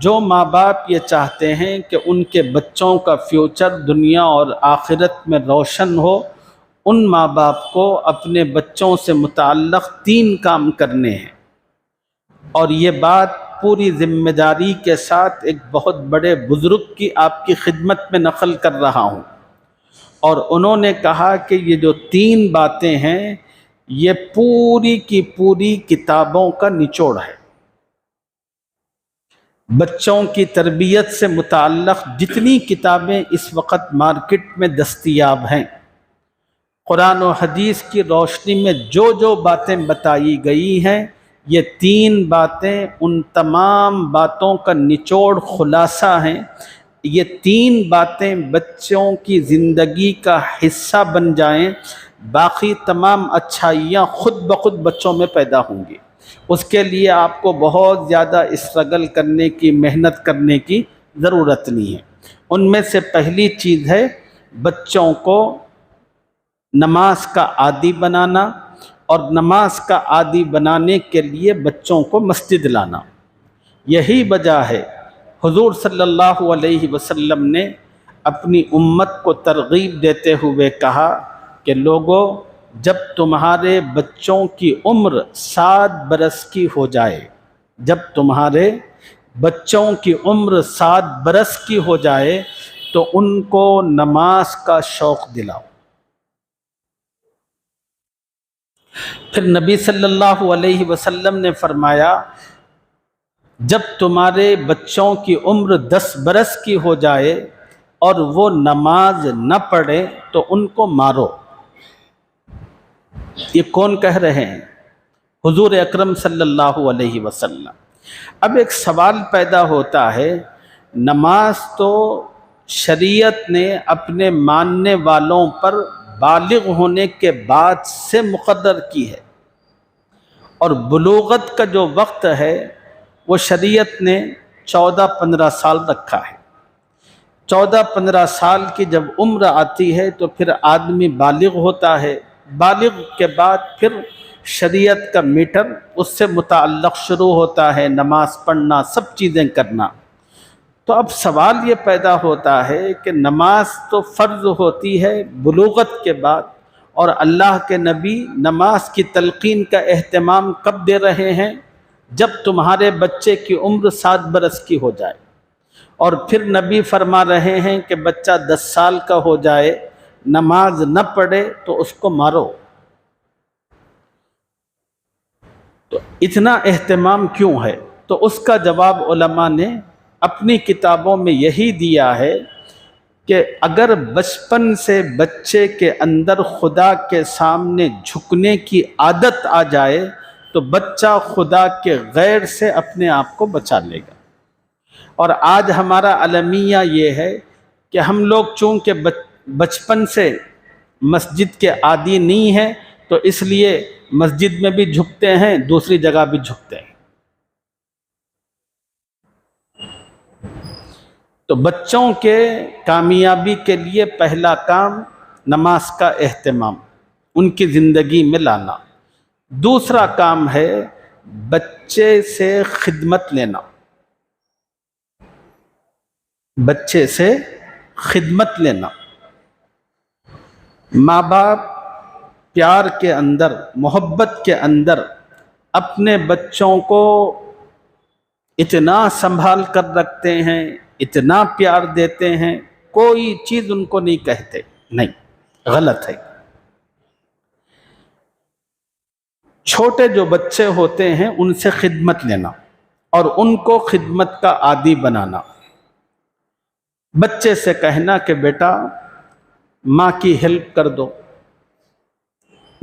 جو ماں باپ یہ چاہتے ہیں کہ ان کے بچوں کا فیوچر دنیا اور آخرت میں روشن ہو، ان ماں باپ کو اپنے بچوں سے متعلق 3 کام کرنے ہیں، اور یہ بات پوری ذمہ داری کے ساتھ ایک بہت بڑے بزرگ کی آپ کی خدمت میں نقل کر رہا ہوں۔ اور انہوں نے کہا کہ یہ جو 3 باتیں ہیں یہ پوری کی پوری کتابوں کا نچوڑ ہے۔ بچوں کی تربیت سے متعلق جتنی کتابیں اس وقت مارکیٹ میں دستیاب ہیں، قرآن و حدیث کی روشنی میں جو جو باتیں بتائی گئی ہیں، یہ 3 باتیں ان تمام باتوں کا نچوڑ خلاصہ ہیں۔ یہ 3 باتیں بچوں کی زندگی کا حصہ بن جائیں، باقی تمام اچھائیاں خود بخود بچوں میں پیدا ہوں گی۔ اس کے لیے آپ کو بہت زیادہ اسٹرگل کرنے کی، محنت کرنے کی ضرورت نہیں ہے۔ ان میں سے پہلی چیز ہے بچوں کو نماز کا عادی بنانا، اور نماز کا عادی بنانے کے لیے بچوں کو مسجد لانا۔ یہی وجہ ہے حضور صلی اللہ علیہ وسلم نے اپنی امت کو ترغیب دیتے ہوئے کہا کہ لوگو، جب تمہارے بچوں کی عمر 7 برس کی ہو جائے، جب تمہارے بچوں کی عمر 7 برس کی ہو جائے تو ان کو نماز کا شوق دلاؤ۔ پھر نبی صلی اللہ علیہ وسلم نے فرمایا، جب تمہارے بچوں کی عمر 10 برس کی ہو جائے اور وہ نماز نہ پڑھے تو ان کو مارو۔ یہ کون کہہ رہے ہیں؟ حضور اکرم صلی اللہ علیہ وسلم۔ اب ایک سوال پیدا ہوتا ہے، نماز تو شریعت نے اپنے ماننے والوں پر بالغ ہونے کے بعد سے مقرر کی ہے، اور بلوغت کا جو وقت ہے وہ شریعت نے 14-15 سال رکھا ہے۔ 14-15 سال کی جب عمر آتی ہے تو پھر آدمی بالغ ہوتا ہے۔ بالغ کے بعد پھر شریعت کا میٹر اس سے متعلق شروع ہوتا ہے، نماز پڑھنا، سب چیزیں کرنا۔ تو اب سوال یہ پیدا ہوتا ہے کہ نماز تو فرض ہوتی ہے بلوغت کے بعد، اور اللہ کے نبی نماز کی تلقین کا اہتمام کب دے رہے ہیں؟ جب تمہارے بچے کی عمر 7 برس کی ہو جائے۔ اور پھر نبی فرما رہے ہیں کہ بچہ 10 سال کا ہو جائے، نماز نہ پڑھے تو اس کو مارو۔ تو اتنا اہتمام کیوں ہے؟ تو اس کا جواب علماء نے اپنی کتابوں میں یہی دیا ہے کہ اگر بچپن سے بچے کے اندر خدا کے سامنے جھکنے کی عادت آ جائے تو بچہ خدا کے غیر سے اپنے آپ کو بچا لے گا۔ اور آج ہمارا المیہ یہ ہے کہ ہم لوگ چونکہ بچپن سے مسجد کے عادی نہیں ہیں تو اس لیے مسجد میں بھی جھکتے ہیں، دوسری جگہ بھی جھکتے ہیں۔ تو بچوں کے کامیابی کے لیے پہلا کام نماز کا اہتمام ان کی زندگی میں لانا۔ دوسرا کام ہے بچے سے خدمت لینا، بچے سے خدمت لینا۔ ماں باپ پیار کے اندر، محبت کے اندر اپنے بچوں کو اتنا سنبھال کر رکھتے ہیں، اتنا پیار دیتے ہیں، کوئی چیز ان کو نہیں کہتے، نہیں، غلط ہے۔ چھوٹے جو بچے ہوتے ہیں ان سے خدمت لینا اور ان کو خدمت کا عادی بنانا۔ بچے سے کہنا کہ بیٹا ماں کی ہیلپ کر دو،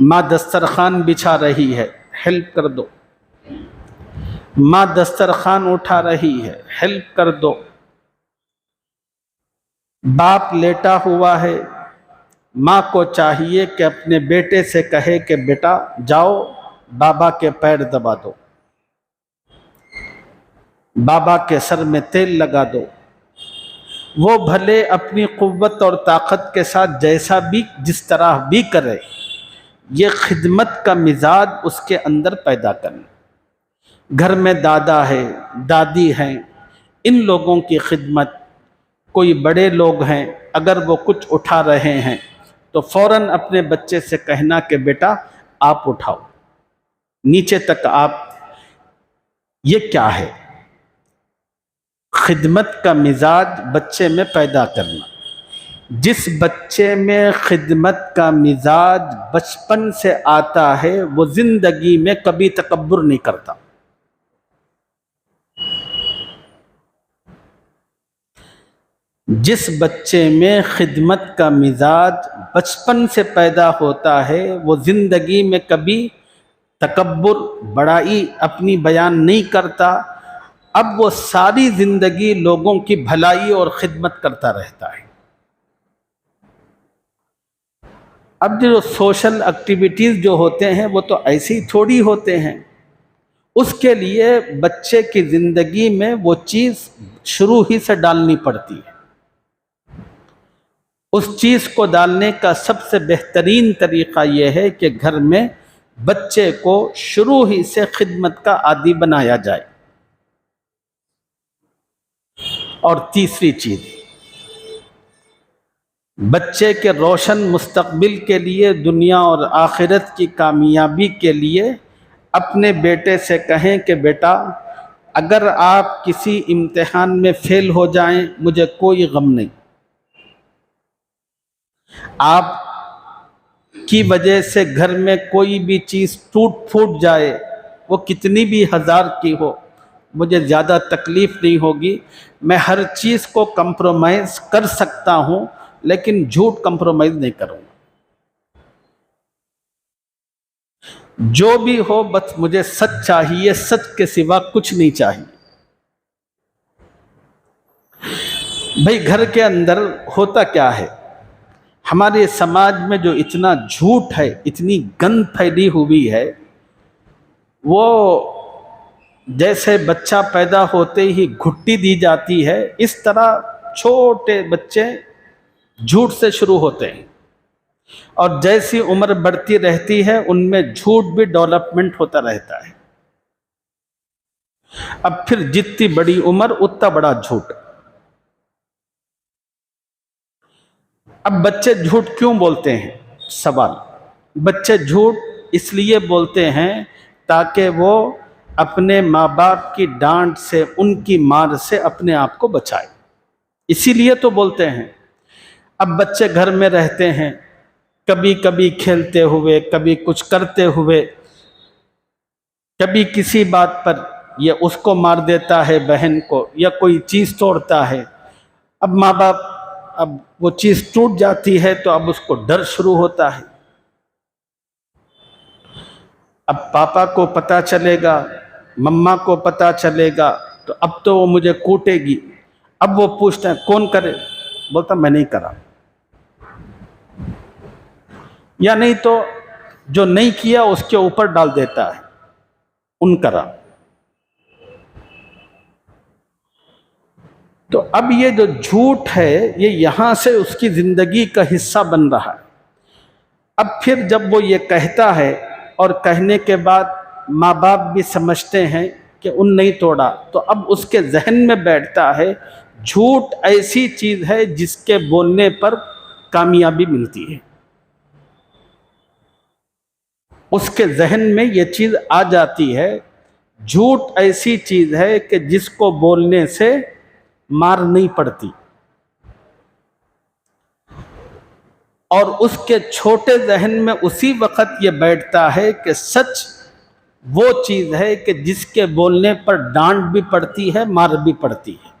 ماں دسترخوان بچھا رہی ہے، ہیلپ کر دو، ماں دسترخوان اٹھا رہی ہے، ہیلپ کر دو۔ باپ لیٹا ہوا ہے، ماں کو چاہیے کہ اپنے بیٹے سے کہے کہ بیٹا جاؤ بابا کے پیر دبا دو، بابا کے سر میں تیل لگا دو۔ وہ بھلے اپنی قوت اور طاقت کے ساتھ جیسا بھی، جس طرح بھی کرے، یہ خدمت کا مزاج اس کے اندر پیدا کرنا۔ گھر میں دادا ہے، دادی ہیں، ان लोगों की खिदमत, कोई बड़े लोग हैं, अगर वो कुछ उठा रहे हैं तो फ़ौरन अपने बच्चे से कहना कि बेटा आप उठाओ, नीचे तक आप। ये क्या है? खिदमत का मिजाज बच्चे में पैदा करना। जिस बच्चे में खिदमत का मिजाज बचपन से आता है वो जिंदगी में कभी तकब्बुर नहीं करता। जिस बच्चे में खिदमत का मिजाज बचपन से पैदा होता है वो ज़िंदगी में कभी तकब्बुर, बड़ाई अपनी बयान नहीं करता। अब वो सारी ज़िंदगी लोगों की भलाई और ख़िदमत करता रहता है। अब जो सोशल एक्टिविटीज़ जो होते हैं वो तो ऐसे ही थोड़ी होते हैं। उसके लिए बच्चे की ज़िंदगी में वो चीज़ शुरू ही से डालनी पड़ती है। उस चीज़ को डालने का सबसे बेहतरीन तरीक़ा यह है कि घर में बच्चे को शुरू ही से खिदमत का आदी बनाया जाए। और तीसरी चीज़, बच्चे के रोशन मुस्तकबिल के लिए, दुनिया और आखिरत की कामयाबी के लिए अपने बेटे से कहें कि बेटा अगर आप किसी इम्तिहान में फ़ेल हो जाएं मुझे कोई गम नहीं। आप की वजह से घर में कोई भी चीज़ टूट फूट जाए, वो कितनी भी हज़ार की हो, मुझे ज़्यादा तकलीफ़ नहीं होगी। मैं हर चीज़ को कंप्रोमाइज़ कर सकता हूँ लेकिन झूठ कंप्रोमाइज़ नहीं करूँगा। जो भी हो बस मुझे सच चाहिए, सच के सिवा कुछ नहीं चाहिए। भाई घर के अंदर होता क्या है, हमारे समाज में जो इतना झूठ है, इतनी गंद फैली हुई है, वो जैसे बच्चा पैदा होते ही घुट्टी दी जाती है, इस तरह छोटे बच्चे झूठ से शुरू होते हैं और जैसी उम्र बढ़ती रहती है उनमें झूठ भी डेवलपमेंट होता रहता है। अब फिर जितनी बड़ी उम्र उतना बड़ा झूठ। अब बच्चे झूठ क्यों बोलते हैं? सवाल। बच्चे झूठ इसलिए बोलते हैं ताकि वो अपने माँ बाप की डांट से, उनकी मार से अपने आप को बचाए, इसीलिए तो बोलते हैं। अब बच्चे घर में रहते हैं, कभी कभी खेलते हुए, कभी कुछ करते हुए, कभी किसी बात पर ये उसको मार देता है बहन को, या कोई चीज़ तोड़ता है। अब माँ बाप, अब वो चीज़ टूट जाती है तो अब उसको डर शुरू होता है। अब पापा को पता चलेगा, मम्मा को पता चलेगा तो अब तो वो मुझे कूटेगी। अब वो पूछता है कौन करे, बोलता मैं नहीं करा, या नहीं तो जो नहीं किया उसके ऊपर डाल देता है उन करा। तो अब ये जो झूठ है ये यहाँ से उसकी ज़िंदगी का हिस्सा बन रहा है। अब फिर जब वो ये कहता है और कहने के बाद माँ बाप भी समझते हैं कि उन नहीं तोड़ा, तो अब उसके जहन में बैठता है झूठ ऐसी चीज़ है जिसके बोलने पर कामयाबी मिलती है। उसके जहन में ये चीज़ आ जाती है, झूठ ऐसी चीज़ है कि जिसको बोलने से मार नहीं पड़ती। और उसके छोटे जहन में उसी वक्त ये बैठता है कि सच वो चीज़ है कि जिसके बोलने पर डांट भी पड़ती है, मार भी पड़ती है।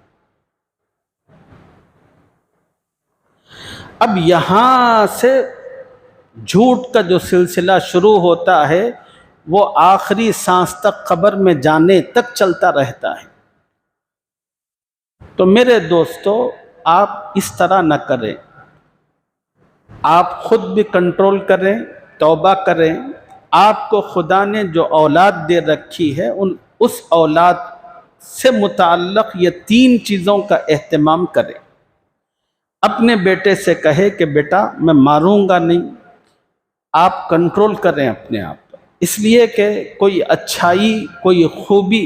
अब यहाँ से झूठ का जो सिलसिला शुरू होता है वो आखिरी सांस तक, कब्र में जाने तक चलता रहता है। तो मेरे दोस्तों, आप इस तरह न करें। आप खुद भी कंट्रोल करें, तौबा करें। आपको खुदा ने जो औलाद दे रखी है उस औलाद से मुताल्लिक़ ये 3 चीज़ों का एहतमाम करें। अपने बेटे से कहे कि बेटा मैं मारूंगा नहीं, आप कंट्रोल करें अपने आप पर, इसलिए कि कोई अच्छाई, कोई खूबी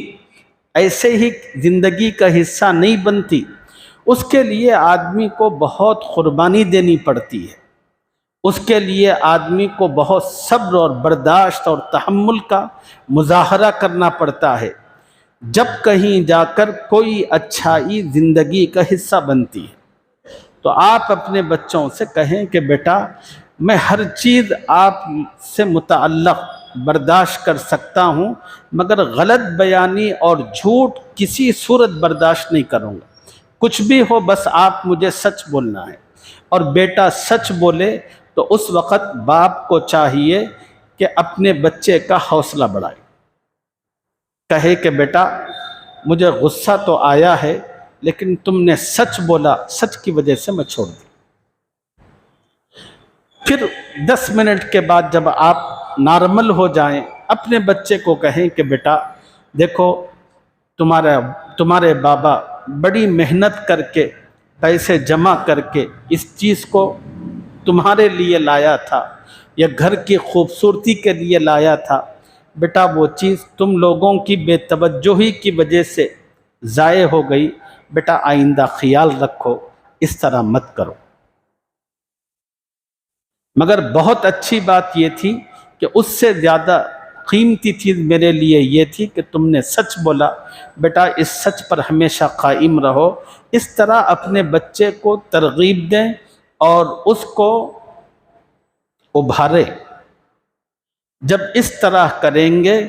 ऐसे ही ज़िंदगी का हिस्सा नहीं बनती, उसके लिए आदमी को बहुत कुर्बानी देनी पड़ती है, उसके लिए आदमी को बहुत सब्र और बर्दाश्त और तहम्मुल का मुजाहरा करना पड़ता है, जब कहीं जाकर कोई अच्छाई ज़िंदगी का हिस्सा बनती है। तो आप अपने बच्चों से कहें कि बेटा मैं हर चीज़ आपसे मुतअल्लक़ बर्दाश्त कर सकता हूँ, मगर गलत बयानी और झूठ किसी सूरत बर्दाश्त नहीं करूँगा। कुछ भी हो बस आप मुझे सच बोलना है। और बेटा सच बोले तो उस वक़्त बाप को चाहिए कि अपने बच्चे का हौसला बढ़ाए, कहे कि बेटा मुझे गुस्सा तो आया है, लेकिन तुमने सच बोला, सच की वजह से मैं छोड़ दी। फिर 10 मिनट के बाद जब आप नॉर्मल हो जाएं, अपने बच्चे को कहें कि बेटा देखो तुम्हारे बाबा बड़ी मेहनत करके पैसे जमा करके इस चीज़ को तुम्हारे लिए लाया था, या घर की खूबसूरती के लिए लाया था। बेटा वो चीज़ तुम लोगों की बेतवज्जोही की वजह से ज़ाये हो गई, बेटा आइंदा ख्याल रखो, इस तरह मत करो। मगर बहुत अच्छी बात ये थी कि उससे ज़्यादा कीमती चीज़ मेरे लिए ये थी कि तुमने सच बोला, बेटा इस सच पर हमेशा कायम रहो। इस तरह अपने बच्चे को तरगीब दें और उसको उभारें। जब इस तरह करेंगे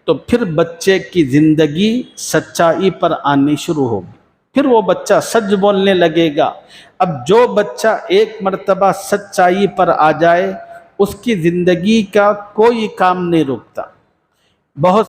तो फिर बच्चे की ज़िंदगी सच्चाई पर आनी शुरू होगी, फिर वो बच्चा सच बोलने लगेगा। अब जो बच्चा एक मर्तबा सच्चाई पर आ जाए, उसकी ज़िंदगी का कोई काम नहीं रुकता। बहुत